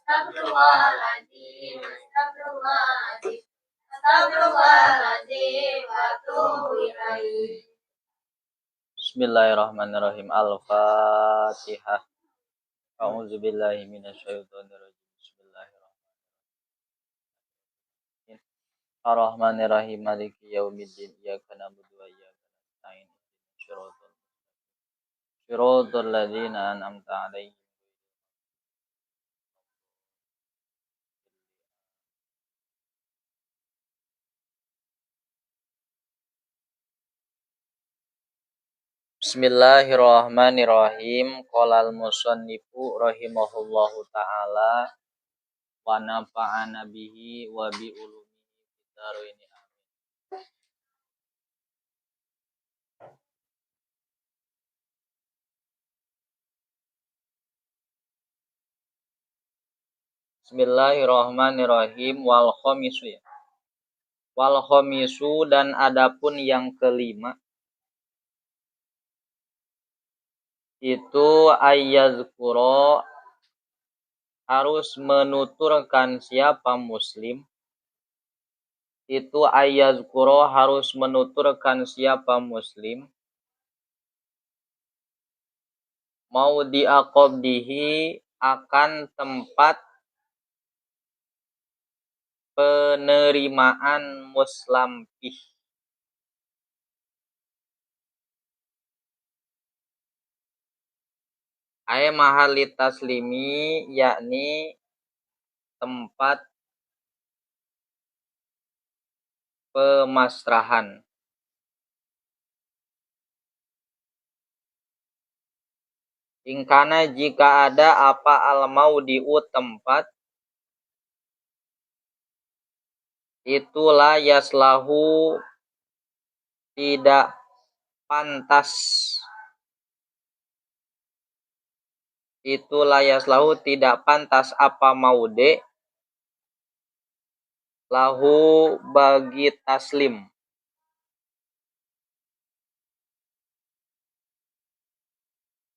Astagfirullahaladzim, astagfirullahaladzim, astagfirullahaladzim, wa atubu ilaih. Bismillahirrahmanirrahim. Al-Fatihah. A'udzubillahi minasyaitonirrajim. Bismillahirrahmanirrahim. Ar-Rahmanirrahim. Maliki yaumiddin. Iyyaka na'budu wa iyyaka nasta'in. Shiratal ladzina an'amta 'alaihim. Bismillahirrahmanirrahim. Qalal musannifu rahimahullahu ta'ala wa nafa'ana bihi wa bi ulumihi fid-dharain. Bismillahirrahmanirrahim. Wal khamisu dan adapun yang kelima itu ayyazkuro harus menuturkan siapa muslim. Itu ayyazkuro harus menuturkan siapa muslim. Mau diaqobdihi akan tempat penerimaan muslampih. Ay mahali taslimi yakni tempat pemasrahan. Ingkana jika ada apa al-maudi'u tempat itulah yaslahu tidak pantas. Itulah yaslahu tidak pantas apa maude lahu bagi taslim.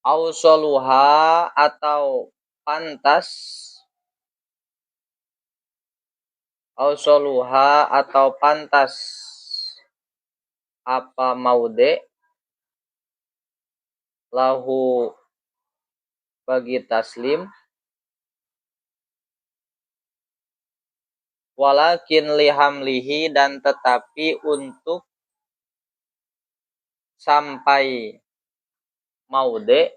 Ausoluha atau pantas. Ausoluha atau pantas apa maude lahu bagi taslim. Walakin lihamlihi dan tetapi untuk sampai maude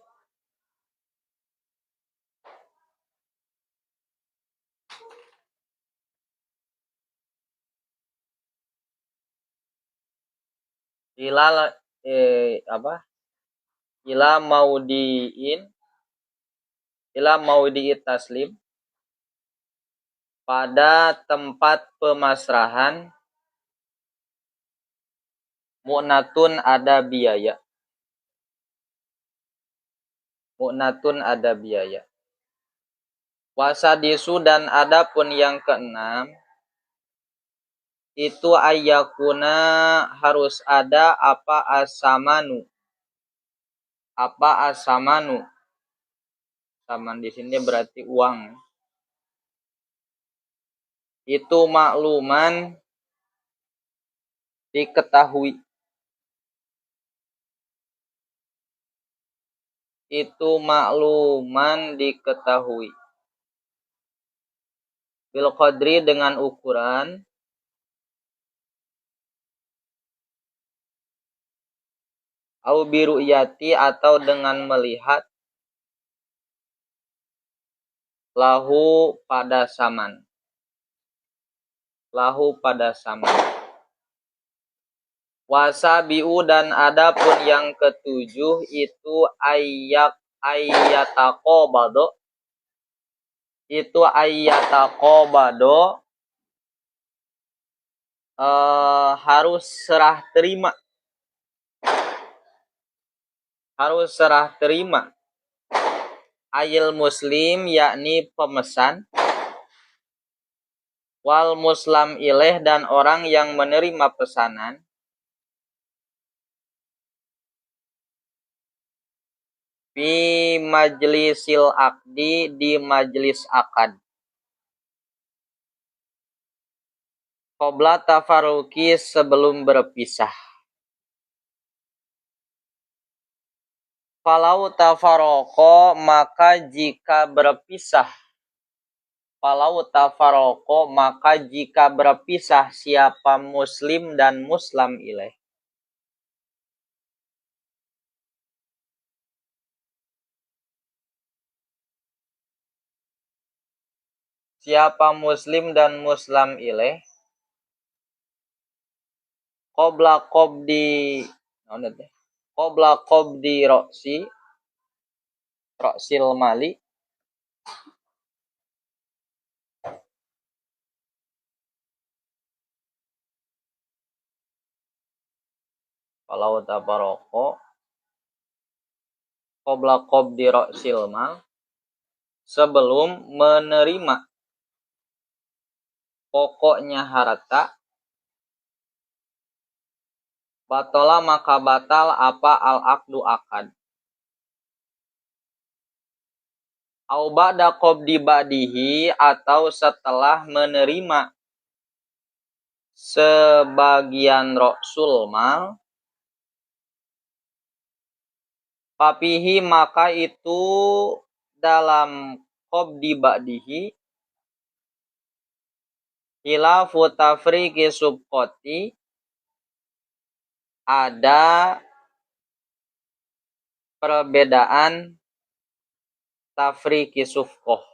ila maudi'it taslim pada tempat pemasrahan mu'natun ada biaya. Mu'natun ada biaya. Wasadisu dan adapun yang keenam itu ayyakuna harus ada apa as-samanu. Apa as-samanu? Saman di sini berarti uang. Itu makluman diketahui. Itu makluman diketahui. Bil qadri dengan ukuran au biru'yati atau dengan melihat lahu pada saman. Lahu pada saman. Wasabi'u dan adapun yang ketujuh itu ayyataqobado. Itu ayyataqobado harus serah terima. Harus serah terima. Ayil muslim yakni pemesan. Wal muslam ilaih dan orang yang menerima pesanan. Fi majlisil akdi di majlis akad. Qabla tafaruqi sebelum berpisah. Falau tafaroko maka jika berpisah. Falau tafaroko maka jika berpisah siapa muslim dan muslam ilaih. Siapa muslim dan muslam ilaih. Qabla qabdi ro'sil mali. Falau tafaroko qabla qabdi ro'sil mal sebelum menerima pokoknya harta. Batola maka batal apa al-aqdu akad. Au ba'da qabdi ba'dihi atau setelah menerima sebagian ro'sul mal. Papihi maka itu dalam qabdi ba'dihi khilafu tafriqi subqoti ada perbedaan tafriqi sufqoh.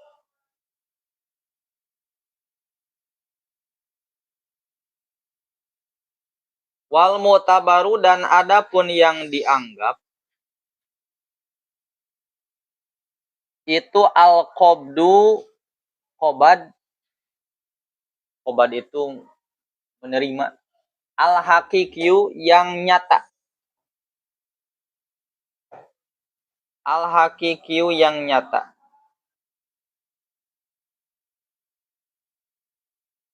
Wal mu'tabaru dan adapun yang dianggap itu al-qabdu qobad itu menerima al-haqiqiyu yang nyata. Al-haqiqiyu yang nyata.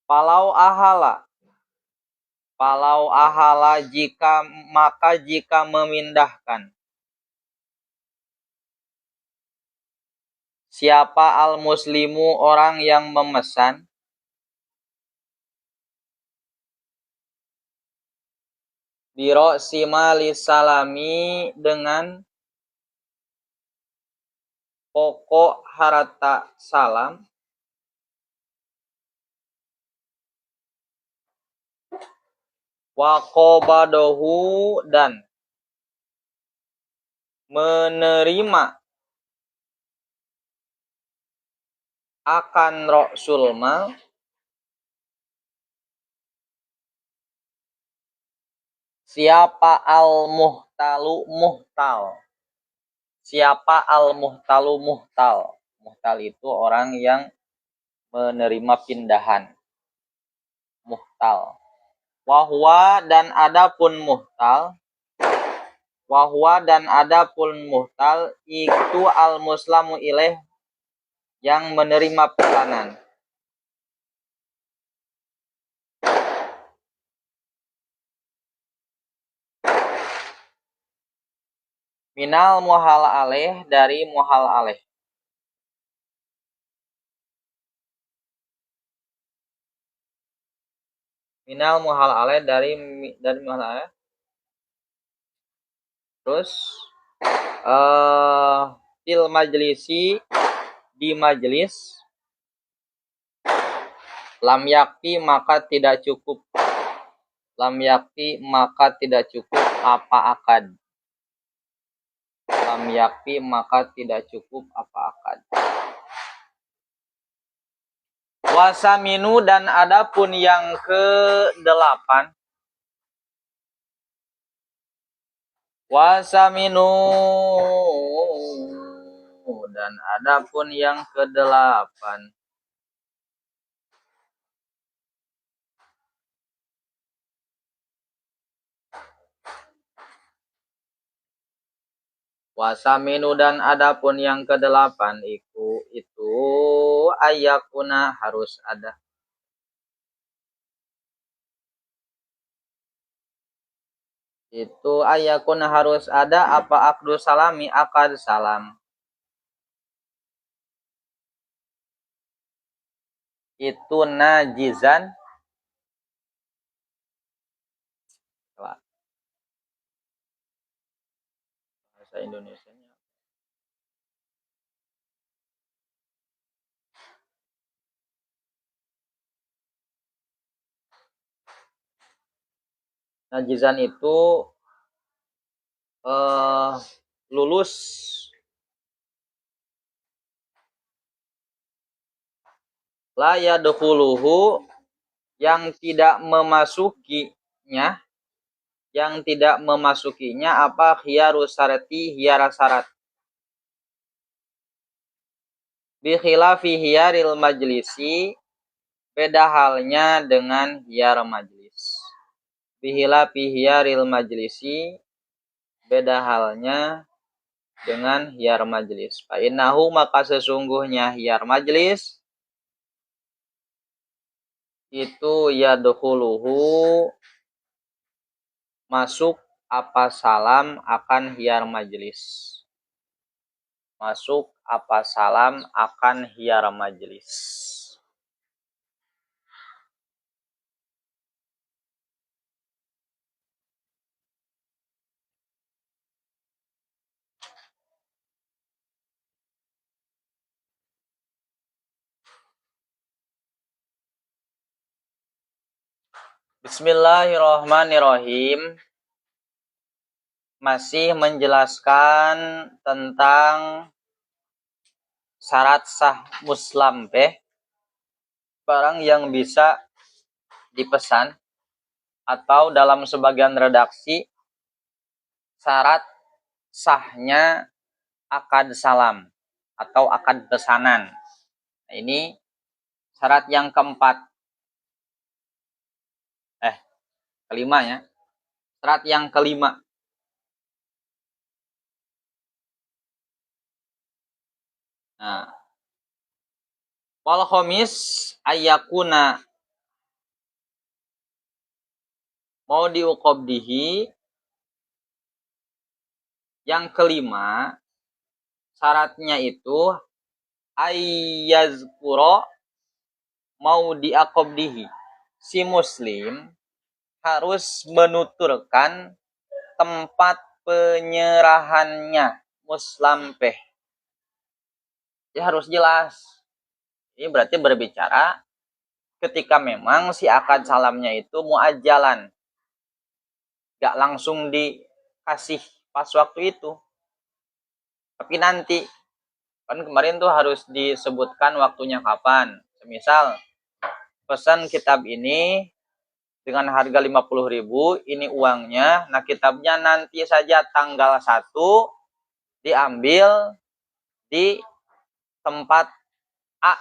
Palau ahala jika memindahkan. Siapa al-muslimu orang yang memesan. Biro simali salami dengan pokok harta salam. Wa qabadohu dan menerima akan ro'sul mal. Siapa al-muhtalu muhtal. Siapa al-muhtalu muhtal. Muhtal itu orang yang menerima pindahan. Muhtal. Wahwa dan adapun muhtal. Wahwa dan adapun muhtal itu al-muslamu ilaih yang menerima pesanan. Minal muhal alaih dari muhal alaih. Minal muhal alaih dari muhal alaih. Terus fil majlisi di majlis lam yakti maka tidak cukup. Lam yakti maka tidak cukup apa akad. Lam yakti maka tidak cukup apa akad. Wasaminu dan adapun yang ke-8. Wasaminu dan adapun yang ke-8. Wasaminu dan adapun yang ke-8 itu ayakuna harus ada. Itu ayakuna harus ada apa akdu salami akad salam. Itu najizan bahasa Indonesianya. Najizan itu lulus la yadkhuluhu, yang tidak memasukinya, apa khiyarus syarati, hiyara syarat, bi khilafi hiyaril majlisi, beda halnya dengan hiyar majlis. Bi khilafi hiyaril majlisi, beda halnya dengan hiyar majlis. Fa innahu, maka sesungguhnya hiyar majlis itu yadkhuluhu, masuk apa salam akan hiyar majlis. Masuk apa salam akan hiyar majlis. Bismillahirrahmanirrahim. Masih menjelaskan tentang syarat sah muslampeh, barang yang bisa dipesan, atau dalam sebagian redaksi syarat sahnya akad salam atau akad pesanan. Nah, ini syarat yang kelima ya. Syarat yang kelima. Nah, wal khamis ayyakuna mau diuqobdihi. Yang kelima, syaratnya itu ayyazkuro mau diaqobdihi. Si muslim harus menuturkan tempat penyerahannya muslampeh. Ya harus jelas. Ini berarti berbicara ketika memang si akad salamnya itu muajjalan, gak langsung dikasih pas waktu itu, tapi nanti. Kan kemarin tuh harus disebutkan waktunya kapan. Misal pesan kitab ini dengan harga 50.000, ini uangnya. Nah, kitabnya nanti saja tanggal 1 diambil di tempat A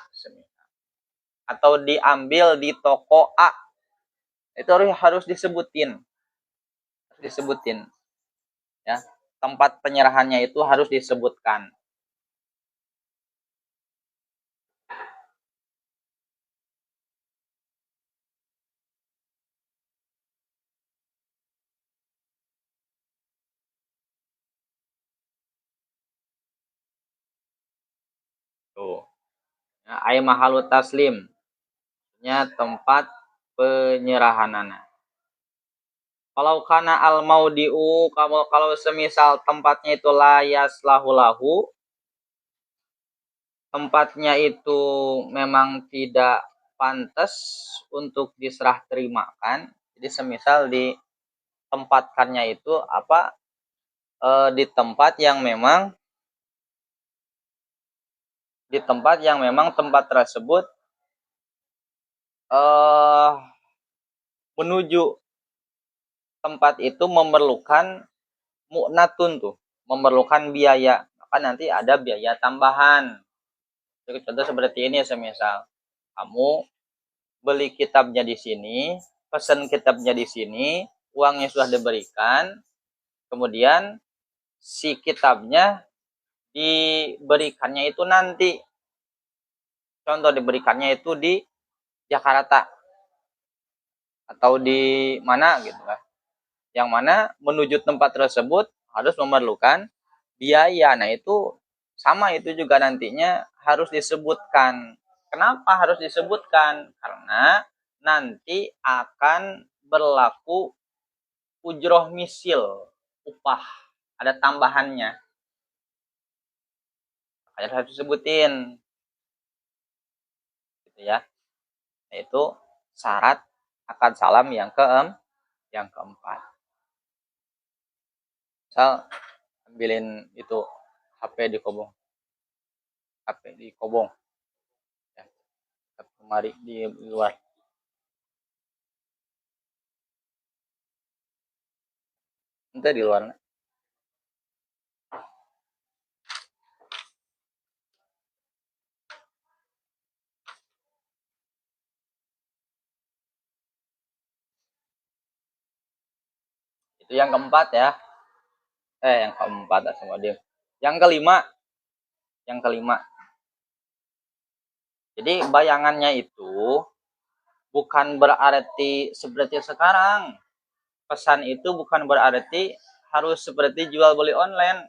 atau diambil di toko A. Itu harus disebutin. Ya, tempat penyerahannya itu harus disebutkan. Tuh. Ya, ay mahalu taslim. Nya tempat penyerahanana. Kalau kana al maudiu, kalau semisal tempatnya itu layas lahu, tempatnya itu memang tidak pantas untuk diserah terimakan. Jadi semisal ditempatkannya itu di tempat yang memang tempat tersebut menuju tempat itu memerlukan mu'natun tuh, memerlukan biaya. Maka nanti ada biaya tambahan. Contoh seperti ini, semisal kamu beli kitabnya di sini, pesan kitabnya di sini, uangnya sudah diberikan, kemudian si kitabnya diberikannya itu nanti. Contoh diberikannya itu di Jakarta atau di mana gitu kan. Yang mana menuju tempat tersebut harus memerlukan biaya. Nah, itu sama, itu juga nantinya harus disebutkan. Kenapa harus disebutkan? Karena nanti akan berlaku ujroh misil, upah ada tambahannya. Makanya harus disebutin. Gitu ya. Yaitu syarat akad salam yang keempat. Misal ambilin itu HP di kobong. HP di kobong. Ya. Kemari di luar. Ente di luar. Itu yang keempat ya. Yang keempat sama dia. Yang kelima. Jadi bayangannya itu bukan berarti seperti sekarang. Pesan itu bukan berarti harus seperti jual beli online.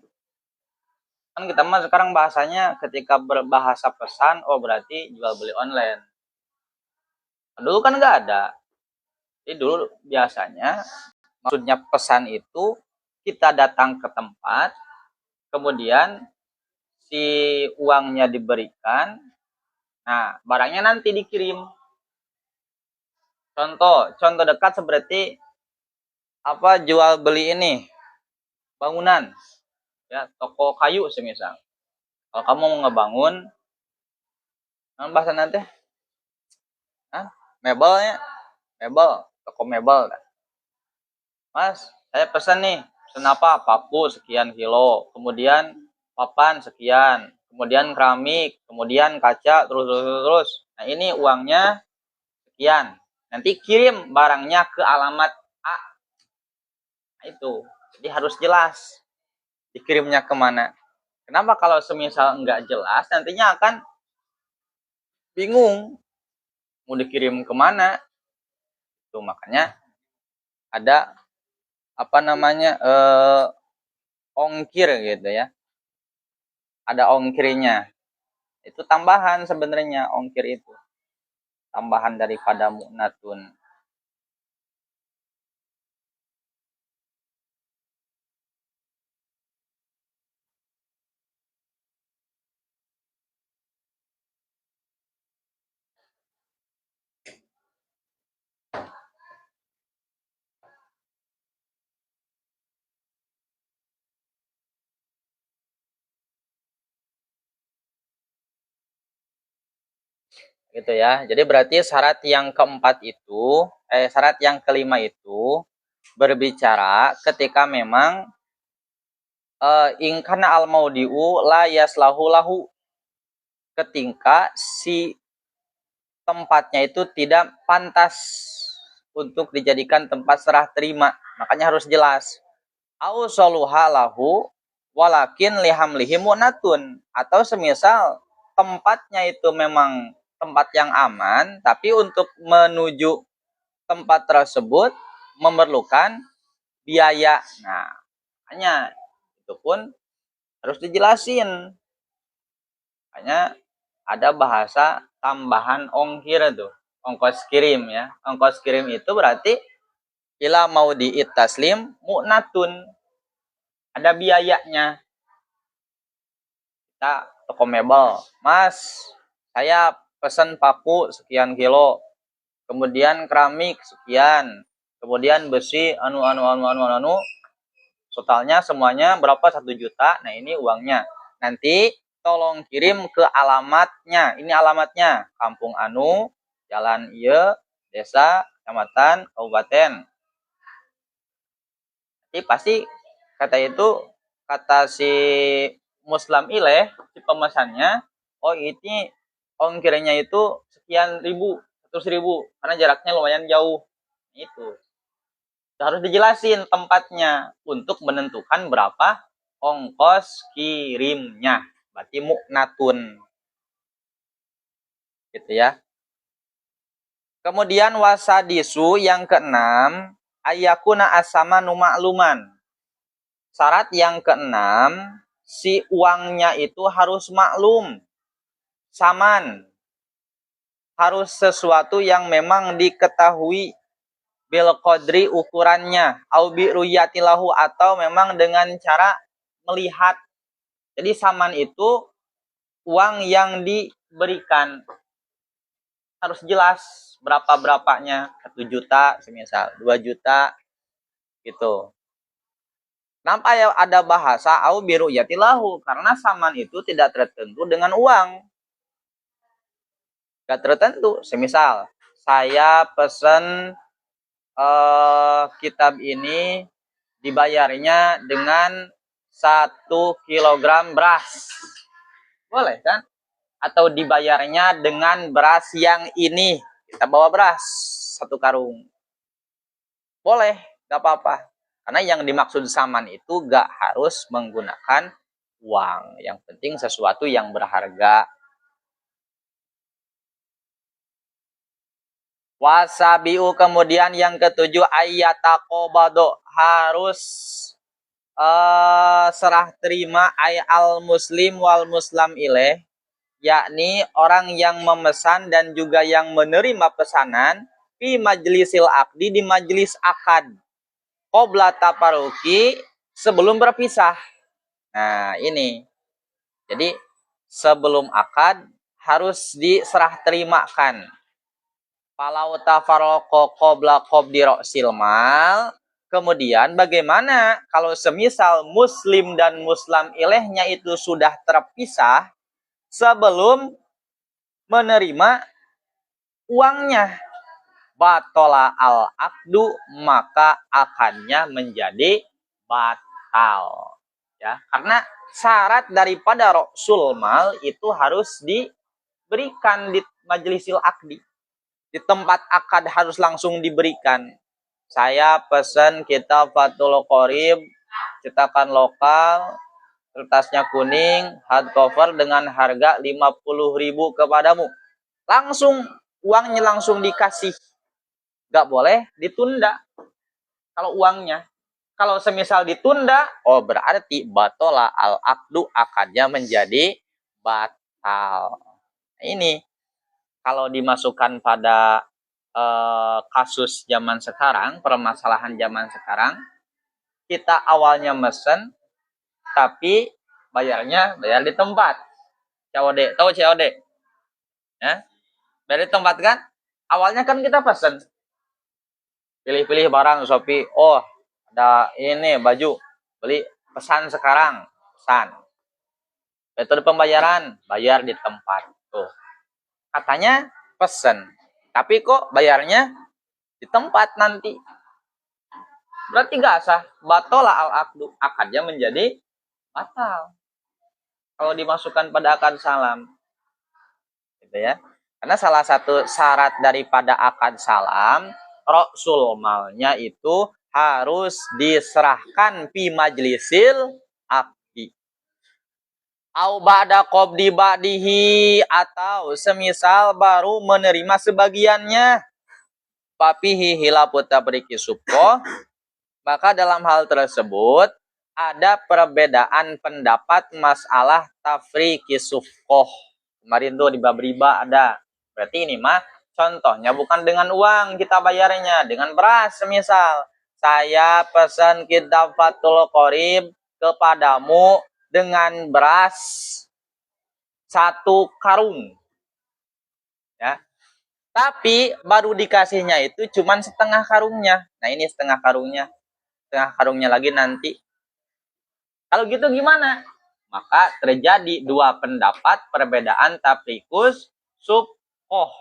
Kan kita mah sekarang bahasanya ketika berbahasa pesan, oh berarti jual beli online. Dulu kan nggak ada. Jadi dulu biasanya maksudnya pesan itu kita datang ke tempat, kemudian si uangnya diberikan, nah barangnya nanti dikirim. Contoh dekat seperti apa jual beli ini bangunan, ya toko kayu semisal. Kalau kamu mau ngebangun, bahasa nanti, mebel, toko mebel. Mas, saya pesan nih, pesan apa? Paku sekian kilo, kemudian papan sekian, kemudian keramik, kemudian kaca, terus. Nah ini uangnya sekian. Nanti kirim barangnya ke alamat A. Nah, itu. Jadi harus jelas dikirimnya kemana. Kenapa kalau semisal nggak jelas, nantinya akan bingung mau dikirim kemana. Itu makanya ada apa namanya ongkir gitu ya. Ada ongkirnya. Itu tambahan sebenarnya ongkir itu. Tambahan daripada mu'natun. Gitu ya. Jadi berarti syarat yang keempat itu, syarat yang kelima itu berbicara ketika memang ingkana al maudiu la yaslahu lahu, ketika si tempatnya itu tidak pantas untuk dijadikan tempat serah terima, makanya harus jelas. Au soluha lahu walakin lihamlihi mu'natun, atau semisal tempatnya itu memang tempat yang aman, tapi untuk menuju tempat tersebut memerlukan biaya. Nah, makanya itu pun harus dijelasin. Makanya ada bahasa tambahan ongkir tuh, ongkos kirim ya. Ongkos kirim itu berarti ila mau diit taslim mu'natun, ada biayanya. Kita toko mebel, Mas, saya pesan paku sekian kilo, kemudian keramik sekian, kemudian besi anu, totalnya semuanya berapa, 1 juta. Nah ini uangnya, nanti tolong kirim ke alamatnya. Ini alamatnya kampung anu, jalan iya, desa, kecamatan, kabupaten. Jadi pasti kata si Muslim ileh, si pemesannya, oh ini ongkirnya itu sekian ribu, 100.000, karena jaraknya lumayan jauh. Itu harus dijelasin tempatnya untuk menentukan berapa ongkos kirimnya. Berarti mu'natun. Gitu ya. Kemudian wasadisu yang keenam, ayakuna asama numa'luman. Syarat yang keenam, si uangnya itu harus maklum, saman. Harus sesuatu yang memang diketahui bil qadri ukurannya, au bi ruyatilahu atau memang dengan cara melihat. Jadi saman itu uang yang diberikan harus jelas berapa-berapanya, 1 juta semisal, 2 juta gitu. Kenapa ya ada bahasa au bi ruyatilahu? Karena saman itu tidak tertentu dengan uang. Tidak tertentu. Semisal saya pesen kitab ini dibayarnya dengan 1 kilogram beras. Boleh kan? Atau dibayarnya dengan beras yang ini. Kita bawa beras 1 karung. Boleh, gak apa-apa. Karena yang dimaksud saman itu gak harus menggunakan uang. Yang penting sesuatu yang berharga. Wasabiu kemudian yang ketujuh ayyataqobado harus serah terima al muslim wal muslam ilaih, yakni orang yang memesan dan juga yang menerima pesanan fi majlisil akdi di majlis akad qabla taparuki sebelum berpisah. Nah, ini. Jadi sebelum akad harus diserah terimakan. Falau tafarraqo qabla qabdi ra'sil mal. Kemudian bagaimana kalau semisal muslim dan muslam ilaihnya itu sudah terpisah sebelum menerima uangnya? Batola al-aqdu, maka akadnya menjadi batal. Ya, karena syarat daripada ra'sul mal itu harus diberikan di majlisil akdi. Di tempat akad harus langsung diberikan. Saya pesan kitab Fathul Qorib, cetakan lokal, kertasnya kuning, hardcover dengan harga 50.000 kepadamu. Langsung, uangnya langsung dikasih. Gak boleh ditunda kalau uangnya. Kalau semisal ditunda, oh berarti batola al-aqdu, akadnya menjadi batal. Ini kalau dimasukkan pada kasus zaman sekarang, permasalahan zaman sekarang, kita awalnya mesen, tapi bayar di tempat. COD, tahu COD? Ya? Bayar di tempat kan? Awalnya kan kita pesen. Pilih-pilih barang Shopee. Oh, ada ini baju. Beli, pesan sekarang. Pesan. Metode pembayaran, bayar di tempat. Tuh. Katanya pesen. Tapi kok bayarnya di tempat nanti. Berarti gak sah. Batola al-aqdu. Akadnya menjadi batal. Kalau dimasukkan pada akad salam. Gitu ya. Karena salah satu syarat daripada akad salam, ra'sul malnya itu harus diserahkan fi majlisil akdi. Au ba'da qabdi ba'dihi, atau semisal baru menerima sebagiannya. Papihi hilapu tabriki subqoh, maka dalam hal tersebut ada perbedaan pendapat masalah tafriki sufqoh. Kemarin tuh di bab riba ada. Berarti ini mah contohnya bukan dengan uang kita bayarnya, dengan beras. Semisal saya pesan kitab Fathul Qorib kepadamu dengan beras 1 karung. Ya. Tapi baru dikasihnya itu cuman setengah karungnya. Nah, ini setengah karungnya. Setengah karungnya lagi nanti. Kalau gitu gimana? Maka terjadi dua pendapat perbedaan tafrikus subqoh.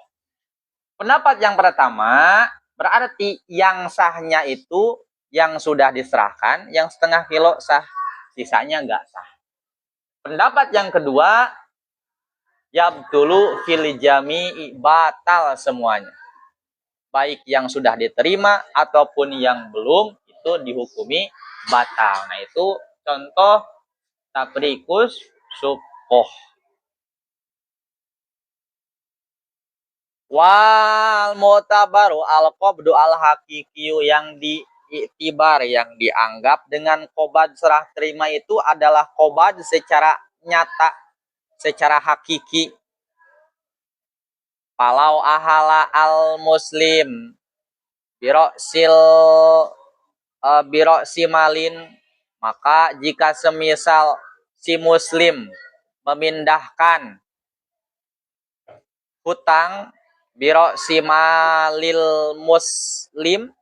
Pendapat yang pertama, berarti yang sahnya itu yang sudah diserahkan, yang setengah kilo sah, sisanya enggak sah. Pendapat yang kedua, yabtulu fil jami'i, batal semuanya. Baik yang sudah diterima ataupun yang belum, itu dihukumi batal. Nah, itu contoh tafrikus subqoh. Wal mutabaru al qabdu al haqiqiyu, yang diiktibar, yang dianggap dengan qobad serah terima itu adalah qobad secara nyata, secara hakiki. Palau ahala al muslim, Biroksil biroksimalin, maka jika semisal si muslim memindahkan hutang biroksimalil muslim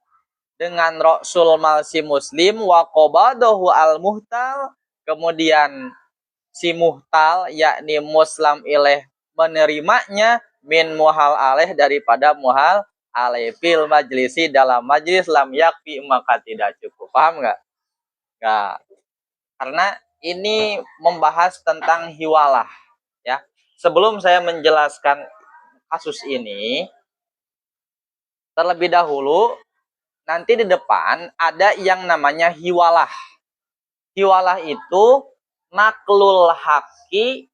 dengan roksul mal si muslim wa qobadahu al muhtal, kemudian si muhtal yakni muslim ilaih menerimanya min muhal alaih daripada muhal alaih fil majlisi dalam majlis lam yakfi maka tidak cukup. Paham nggak? Nggak. Karena ini membahas tentang hiwalah ya. Sebelum saya menjelaskan kasus ini, terlebih dahulu nanti di depan ada yang namanya hiwalah. Hiwalah itu naklul haki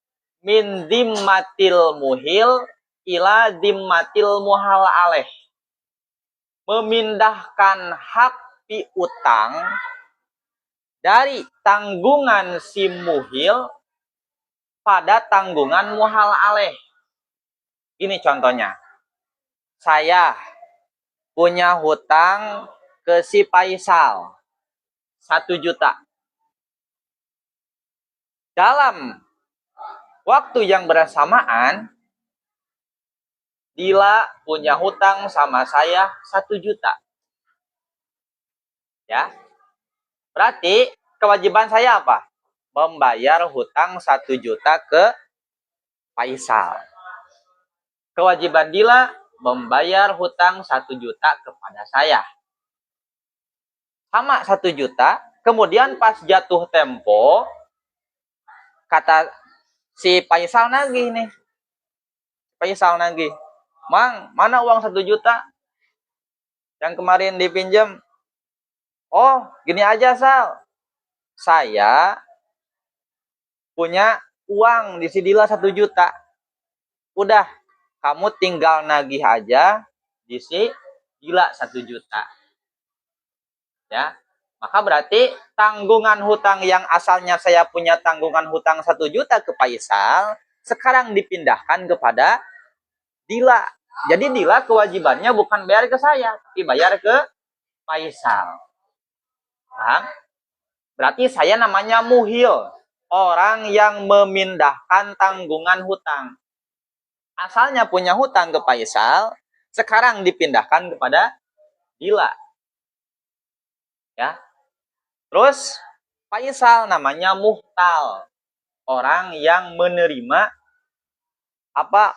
min dimmatil muhil ila dimmatil muhal aleh. Memindahkan hak piutang dari tanggungan si muhil pada tanggungan muhal aleh. Ini contohnya. Saya punya hutang ke si Faisal 1 juta. Dalam waktu yang bersamaan, Dila punya hutang sama saya 1 juta. Ya. Berarti kewajiban saya apa? Membayar hutang 1 juta ke Faisal. Kewajiban Dila membayar hutang 1 juta kepada saya. Sama 1 juta, kemudian pas jatuh tempo, kata si Faisal nagih nih. Faisal nagih. Mang, mana uang 1 juta? Yang kemarin dipinjam. Oh, gini aja Sal. Saya punya uang di Sidila 1 juta. Udah, kamu tinggal nagih aja di Sidila 1 juta. Ya. Maka berarti tanggungan hutang yang asalnya saya punya tanggungan hutang 1 juta ke Faisal, sekarang dipindahkan kepada Dila. Jadi Dila kewajibannya bukan bayar ke saya, tapi bayar ke Faisal. Paham? Berarti saya namanya muhil, orang yang memindahkan tanggungan hutang. Asalnya punya hutang ke Faisal, sekarang dipindahkan kepada Dila. Ya. Terus Faisal namanya muhtal, orang yang menerima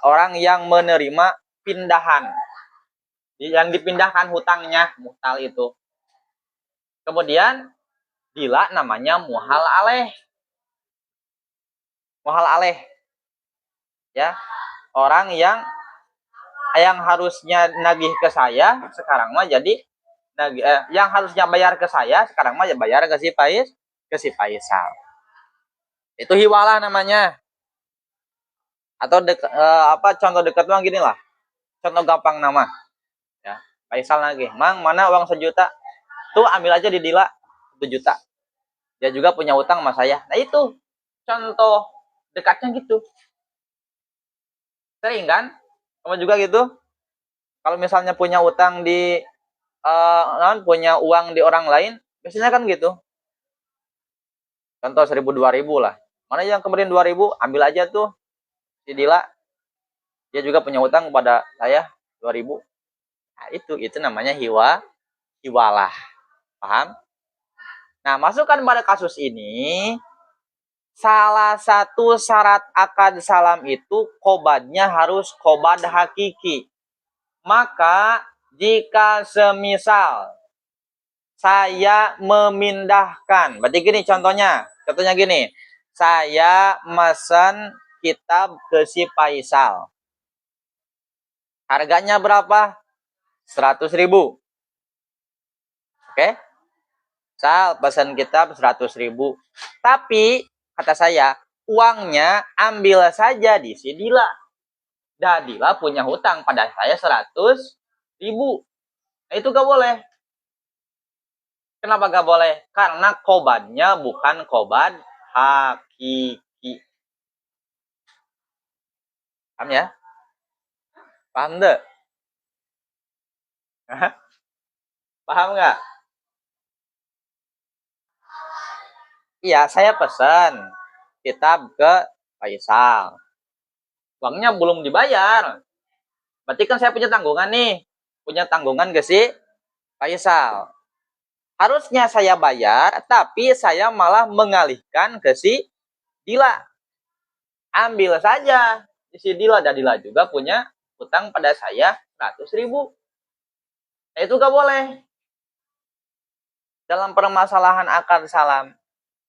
orang yang menerima pindahan. Yang dipindahkan hutangnya, muhtal itu. Kemudian Dila namanya muhal aleh. Muhal aleh. Ya. Orang yang harusnya nagih ke saya, sekarang mah jadi yang harusnya bayar ke saya, sekarang mah bayar ke si Faisal. Itu hiwalah namanya. Atau contoh dekat mah gini lah. Contoh gampang nama. Ya. Faisal nagih, "Mang, mana uang 1 juta?" Tuh ambil aja di Dila 1 juta. Dia juga punya utang sama saya. Nah itu contoh dekatnya gitu. Sering kan? Kamu juga gitu? Kalau misalnya punya utang di punya uang di orang lain, biasanya kan gitu. Contoh 1.000 2.000 lah. Mana yang kemarin 2.000, ambil aja tuh si Dila. Dia juga punya utang kepada saya 2.000. Nah, itu namanya hiwalah. Paham? Nah, masukkan pada kasus ini, salah satu syarat akad salam itu qobadnya harus qobad hakiki. Maka jika semisal saya memindahkan, berarti gini contohnya gini, saya mesen kitab ke si Faisal. Harganya berapa? 100.000. Oke? Sal, pesan kitab 100.000. Tapi, kata saya, uangnya ambil saja di si Dila. Dan Dila punya hutang pada saya 100.000. Nah, itu gak boleh. Kenapa gak boleh? Karena qobadnya bukan qobad hakiki. Paham ya? Paham deh? Paham nggak? Iya, saya pesan kitab ke Faisal. Uangnya belum dibayar. Berarti kan saya punya tanggungan nih. Punya tanggungan ke si Faisal. Harusnya saya bayar, tapi saya malah mengalihkan ke si Dila. Ambil saja. Si Dila dan Dila juga punya utang pada saya 100.000. Nah, itu gak boleh. Dalam permasalahan akad salam.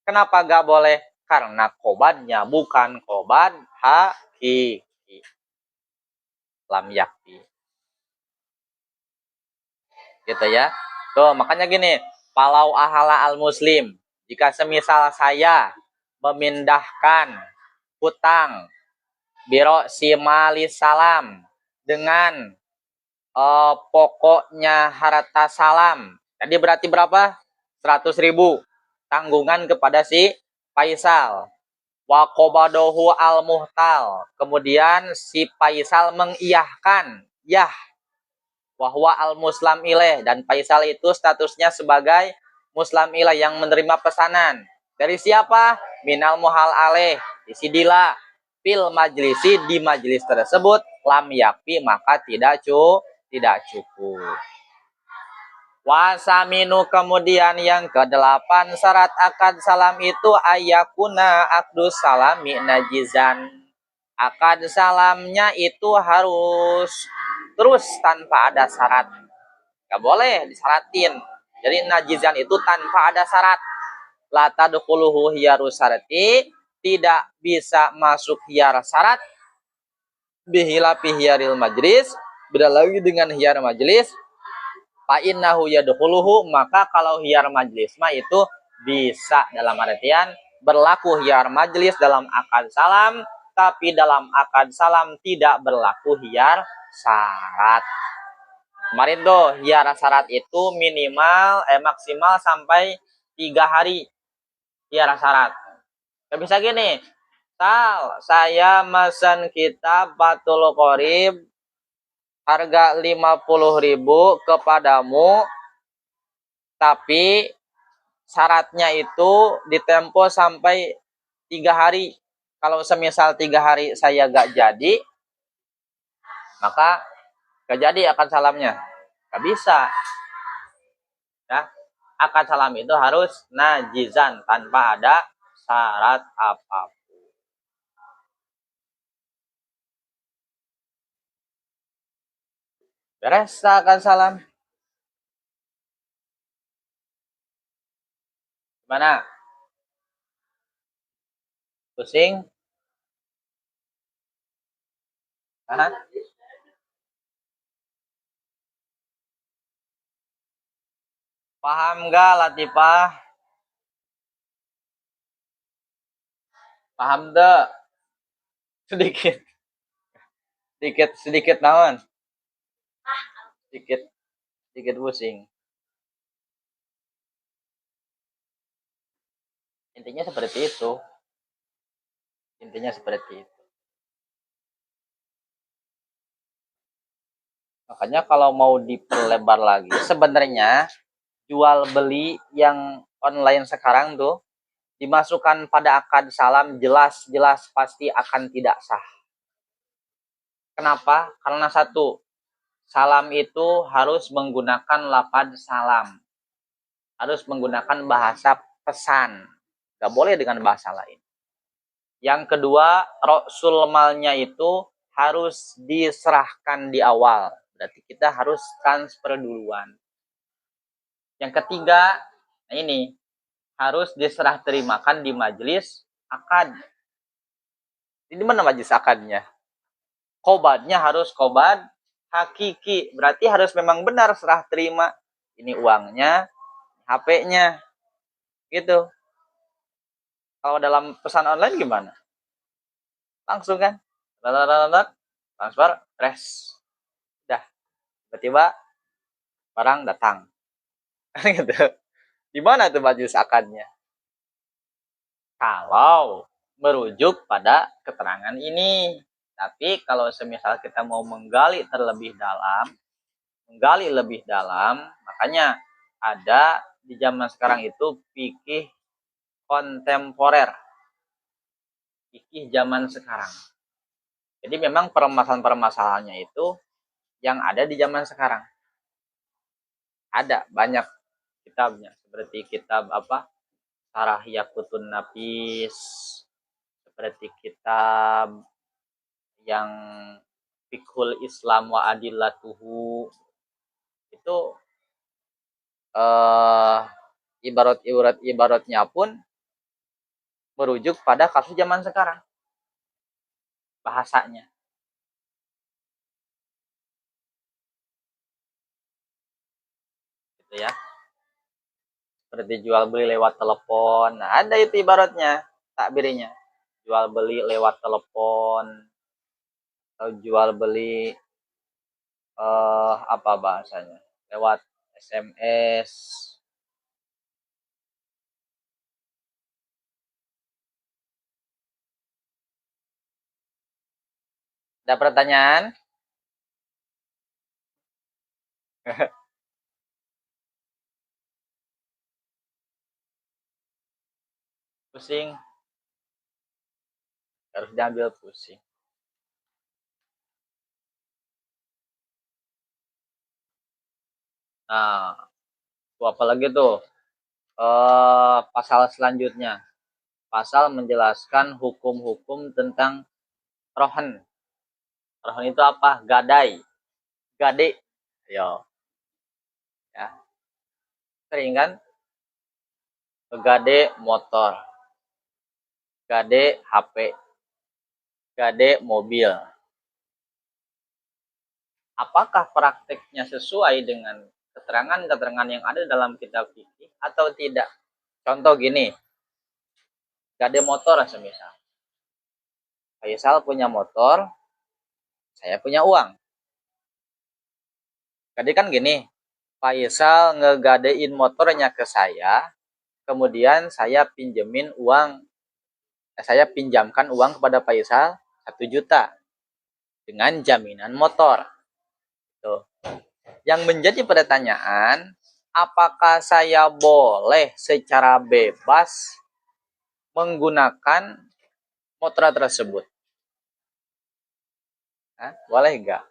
Kenapa gak boleh? Karena qobadnya bukan qobad hakiki. Lam yakfi. Gitu ya. Tuh, makanya gini. Palau ahala al-muslim. Jika semisal saya memindahkan hutang biro simali salam dengan pokoknya harta salam. Jadi berarti berapa? 100.000 tanggungan kepada si Faisal. Wa qobadohu al-muhtal. Kemudian si Faisal mengiyahkan. Yah. Wahwa al-muslam ilaih. Dan Faisal itu statusnya sebagai muslam ilaih yang menerima pesanan. Dari siapa? Minal muhal alaih. Isi Dila. Fil majlisi, di majlis tersebut. Lam yakfi, maka tidak cukup. Wasaminu, kemudian yang ke-8 syarat akad salam itu ayakuna akdus salami najizan. Akad salamnya itu harus terus tanpa ada syarat. Gak boleh disyaratin. Jadi najizan itu tanpa ada syarat. La tadkhuluhu hiyaru syarati, tidak bisa masuk hiyar syarat. Bihila hiyaril majlis, beda lagi dengan hiyar majlis. Fa innahu yadkhuluhu, maka kalau hiyar majlis mah itu bisa, dalam artian berlaku hiyar majlis dalam akad salam, tapi dalam akad salam tidak berlaku hiyar syarat. Kemarin tuh hiyar syarat itu maksimal sampai 3 hari hiyar syarat. Gak bisa gini, saya mesen kitab Fathul Qorib harga 50.000 kepadamu, tapi syaratnya itu ditempo sampai 3 hari. Kalau semisal 3 hari saya gak jadi, maka gak jadi akad salamnya. Gak bisa. Ya, akad salam itu harus najizan, tanpa ada syarat apapun. Beres akad salam. Gimana? Pusing? Hah? Paham gak, Latifah? Paham deh? Sedikit. Sedikit naon? Sedikit pusing. Intinya seperti itu. Makanya kalau mau diperlebar lagi, sebenarnya jual beli yang online sekarang tuh dimasukkan pada akad salam jelas pasti akan tidak sah. Kenapa? Karena satu, salam itu harus menggunakan lafaz salam. Harus menggunakan bahasa pesan. Gak boleh dengan bahasa lain. Yang kedua, roksul malnya itu harus diserahkan di awal. Berarti kita harus transfer duluan. Yang ketiga, nah ini, harus diserah terimakan di majelis akad. Di mana majelis akadnya? Qobadnya harus qobad hakiki. Berarti harus memang benar serah terima. Ini uangnya, HP-nya. Gitu. Kalau dalam pesan online gimana? Langsung kan? Transfer, res. Udah. Tiba-tiba barang datang. Gitu. Di mana tuh majelis akadnya? Kalau merujuk pada keterangan ini. Tapi kalau semisal kita mau menggali lebih dalam, makanya ada di zaman sekarang itu fikih kontemporer, fikih zaman sekarang. Jadi memang permasalahan-permasalahannya itu yang ada di zaman sekarang. Ada banyak kitabnya, seperti kitab apa? Sarah Yaqutun Nafis, seperti kitab yang Fiqhul Islam wa Adillatuhu. Itu ibarat-ibaratnya pun merujuk pada kasus zaman sekarang. Bahasanya. Gitu ya. Seperti jual beli lewat telepon. Nah, ada itu ibaratnya, takbirnya. Jual beli lewat telepon atau jual beli apa bahasanya? Lewat SMS. Ada pertanyaan? Pusing? Harus diambil pusing. Nah, apa lagi tuh? Pasal selanjutnya. Pasal menjelaskan hukum-hukum tentang rohan. Rohan itu apa? Gadai. Gade. Yo. Ya. Sering kan? Gade motor. Gade HP. Gade mobil. Apakah prakteknya sesuai dengan keterangan-keterangan yang ada dalam kitab fikih atau tidak? Contoh gini, gade motor semisal. Faisal punya motor, saya punya uang. Jadi kan gini, Faisal ngegadein motornya ke saya, kemudian saya pinjamkan uang kepada Faisal 1 juta dengan jaminan motor. Tuh. Yang menjadi pertanyaan, apakah saya boleh secara bebas menggunakan motor tersebut? Boleh nggak?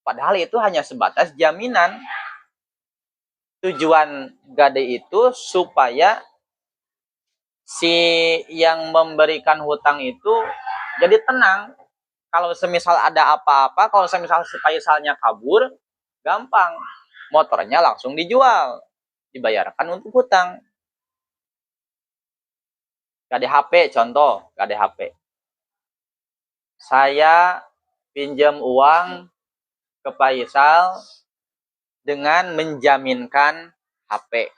Padahal itu hanya sebatas jaminan. Tujuan gade itu supaya si yang memberikan hutang itu jadi tenang. Kalau semisal ada apa-apa, kalau semisal si Faisalnya kabur, gampang. Motornya langsung dijual. Dibayarkan untuk hutang. Gade HP, contoh. Gade HP. Saya pinjam uang ke Faisal dengan menjaminkan HP.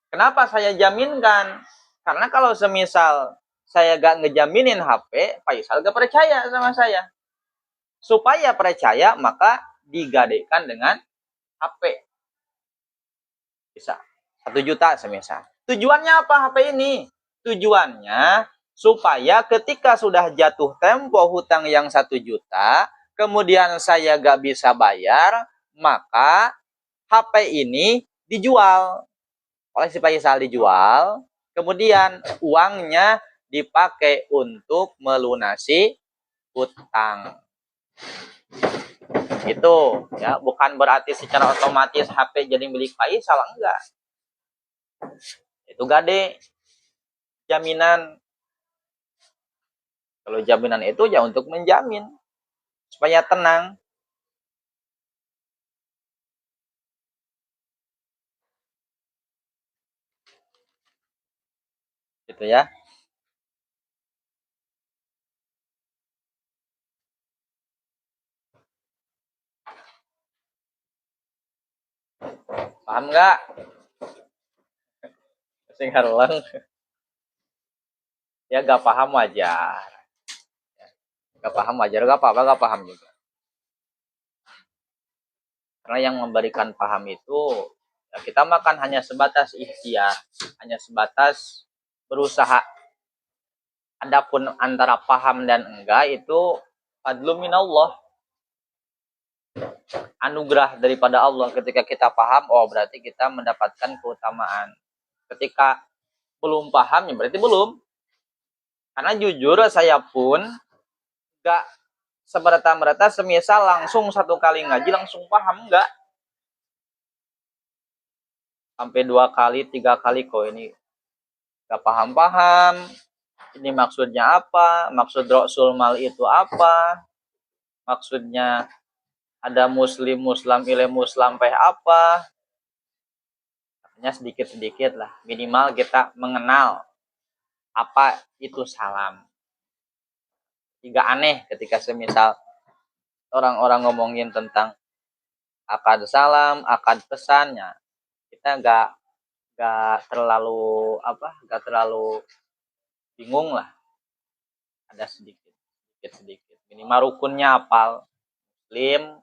Kenapa saya jaminkan? Karena kalau semisal saya gak ngejaminin HP, Faisal gak percaya sama saya. Supaya percaya, maka digadekan dengan HP. Bisa. 1 juta semisal. Tujuannya apa HP ini? Tujuannya supaya ketika sudah jatuh tempo hutang yang 1 juta, kemudian saya gak bisa bayar, maka HP ini dijual. Oleh si Faisal dijual, kemudian uangnya dipakai untuk melunasi hutang. Itu ya, bukan berarti secara otomatis HP jadi milik Faisal, enggak. Itu gade jaminan. Kalau jaminan itu ya untuk menjamin supaya tenang. Gitu ya. Paham nggak? Sing harulang. Ya gak paham wajar. Gak paham wajar, gak apa-apa, gak paham juga. Karena yang memberikan paham itu, ya kita makan hanya sebatas ikhtiar, hanya sebatas berusaha. Adapun antara paham dan enggak itu fadlu minallah. anugerah daripada Allah. Ketika kita paham, oh berarti kita mendapatkan keutamaan. Ketika belum paham, ya berarti belum. Karena jujur saya pun gak semerta-merta semisal langsung satu kali ngaji langsung paham, enggak. Sampai 2 kali, 3 kali kok ini gak paham-paham. Ini maksudnya apa? Maksud Rasul mal itu apa? Maksudnya ada muslim ile muslam peh apa? Artinya sedikit-sedikit lah. Minimal kita mengenal apa itu salam. Tidak aneh ketika semisal orang-orang ngomongin tentang akad salam, akad pesannya. Kita gak terlalu bingung lah. Ada sedikit. Minimal rukunnya apal. Muslim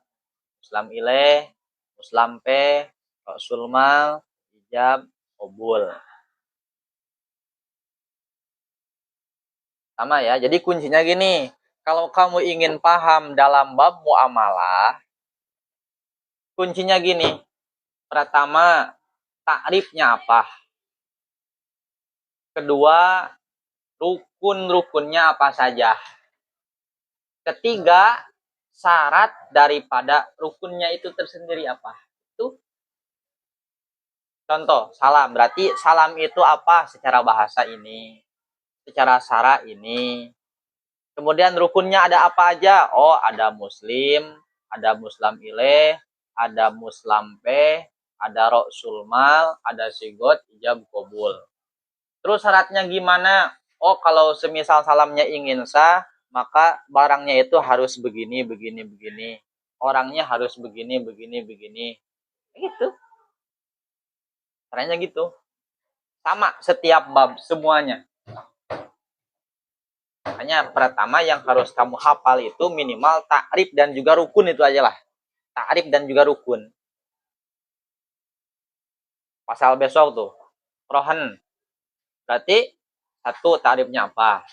ilaih, muslam pe, rasul mal, ijab, qabul. Sama ya. Jadi kuncinya gini, kalau kamu ingin paham dalam bab muamalah, kuncinya gini. Pertama, takrifnya apa? Kedua, rukun-rukunnya apa saja? Ketiga, syarat daripada rukunnya itu tersendiri apa? Itu contoh, salam. Berarti salam itu apa secara bahasa ini? Secara syara ini. Kemudian rukunnya ada apa aja? Oh, ada muslim, ada muslam ilaih, ada muslam pe, ada rasul mal, ada sigot, ijab, qabul. Terus syaratnya gimana? Oh, kalau semisal salamnya ingin sah, maka barangnya itu harus begini. Orangnya harus begini. Gitu. Caranya gitu. Sama setiap bab semuanya. Hanya pertama yang harus kamu hafal itu minimal takrif dan juga rukun, itu aja lah. Takrif dan juga rukun. Pasal besok tuh. Rohan. Berarti satu takrifnya apa?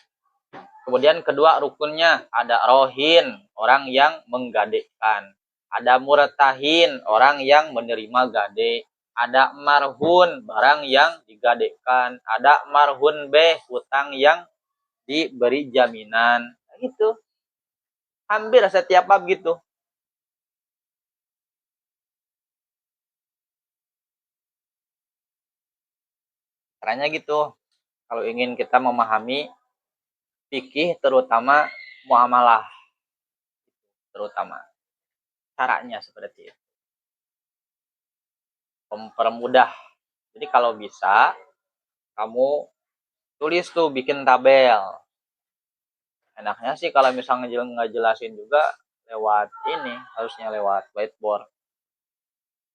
Kemudian kedua rukunnya ada rohin, orang yang menggadekkan. Ada murtahin, orang yang menerima gade. Ada marhun, barang yang digadekkan. Ada marhun beh, hutang yang diberi jaminan. Gitu. Hampir setiap bab gitu. Caranya gitu. Kalau ingin kita memahami fikih terutama muamalah. Terutama. Caranya seperti itu. Mempermudah. Jadi kalau bisa kamu tulis tuh, bikin tabel. Enaknya sih kalau misalnya nggak jelasin juga lewat ini, harusnya lewat whiteboard.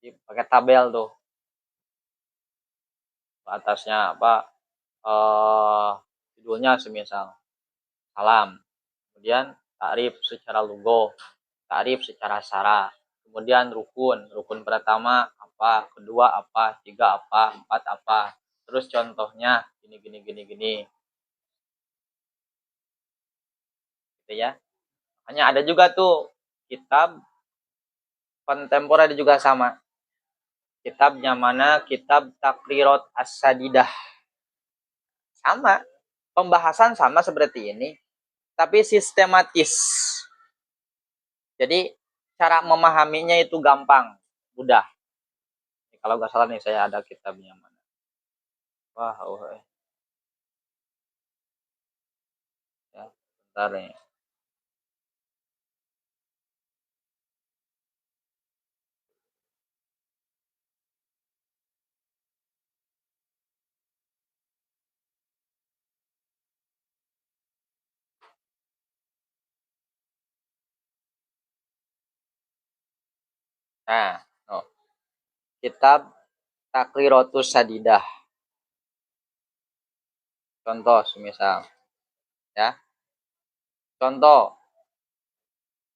Jadi pakai tabel tuh. Atasnya apa? Judulnya semisal salam. Kemudian takrif secara lugo, takrif secara syara. Kemudian rukun pertama apa, kedua apa, tiga apa, empat apa. Terus contohnya gini. Gitu ya. Hanya ada juga tuh kitab kontemporer juga sama. Kitabnya mana? Kitab Takrirat As-Sadidah. Sama. Pembahasan sama seperti ini, tapi sistematis. Jadi cara memahaminya itu gampang, mudah. Kalau nggak salah nih saya ada kitabnya mana. Ya, bentar nih. Nah, kitab Takriratus Sadidah. Contoh semisal ya. Contoh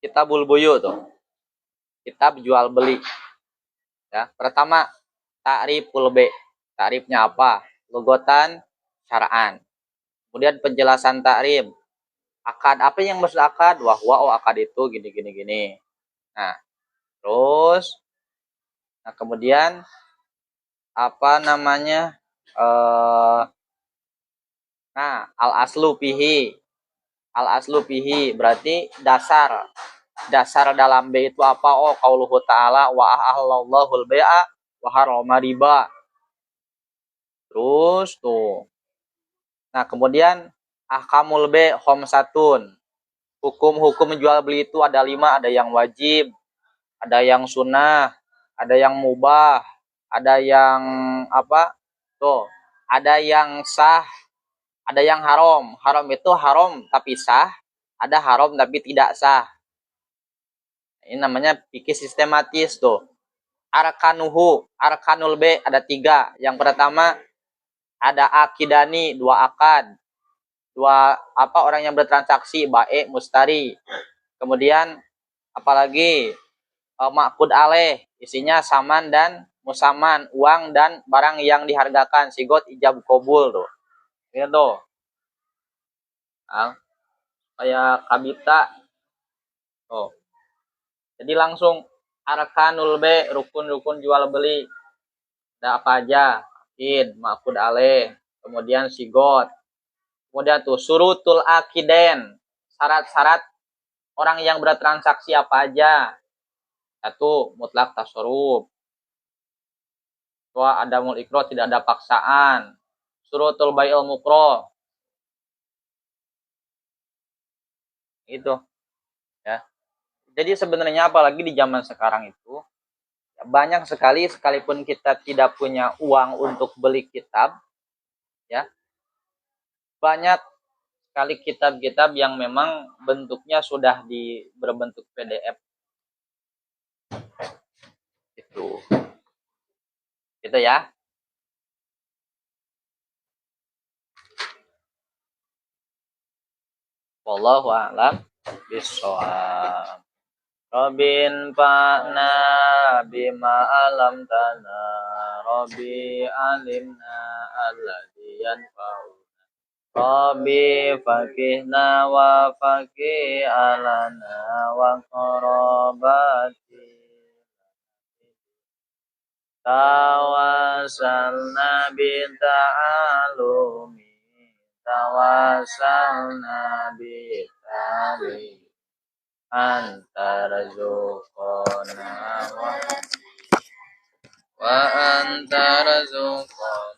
Kitabul Buyu tuh. Kitab jual beli. Ya, pertama ta'riful be. Ta'rifnya apa? Lugotan, syara'an. Kemudian penjelasan ta'rif. Akad, apa yang maksud akad? Wahwa, oh akad itu gini. Nah, Terus, nah kemudian apa namanya? Nah, al aslu fihi berarti dasar dalam B itu apa? Oh, qauluhu ta'ala wa ahallallahul bai'a wa harrama riba. Terus tuh. Nah, kemudian ahkamul B khamsatun. Hukum-hukum jual beli itu ada 5, ada yang wajib, ada yang sunnah, ada yang mubah, ada yang apa? Tuh, ada yang sah, ada yang haram. Haram itu haram tapi sah, ada haram tapi tidak sah. Ini namanya fikih sistematis tuh. Arkanul B ada 3. Yang pertama ada akidani, 2 akad. 2 apa orang yang bertransaksi, bae, mustari. Kemudian apalagi makud aleh, isinya saman dan musaman, uang dan barang yang dihargakan, sigot ijab kabul tuh. Ini tuh. Nah, kayak kabita. Oh. Jadi langsung arkanul B, rukun-rukun jual beli. Ada apa aja? Akid, makud aleh, kemudian sigot. Kemudian tuh surutul akiden, syarat-syarat orang yang bertransaksi apa aja. Satu, mutlak tasarruf. Dua, adamul ikro, tidak ada paksaan. Surutul bai'il mukro. Itu ya. Jadi sebenarnya apalagi di zaman sekarang itu banyak sekali, sekalipun kita tidak punya uang untuk beli kitab ya, banyak sekali kitab-kitab yang memang bentuknya sudah berbentuk PDF itu ya. Wallahu a'lam bishawab. Robin fa'na bima alam tana, Robi alimna alladhi yanfa'una, Robi fakihna wa fakih alana wa korobati, tawasalna bita'alumi, tawasalna bita'alimi, antara zukona wa antara zukona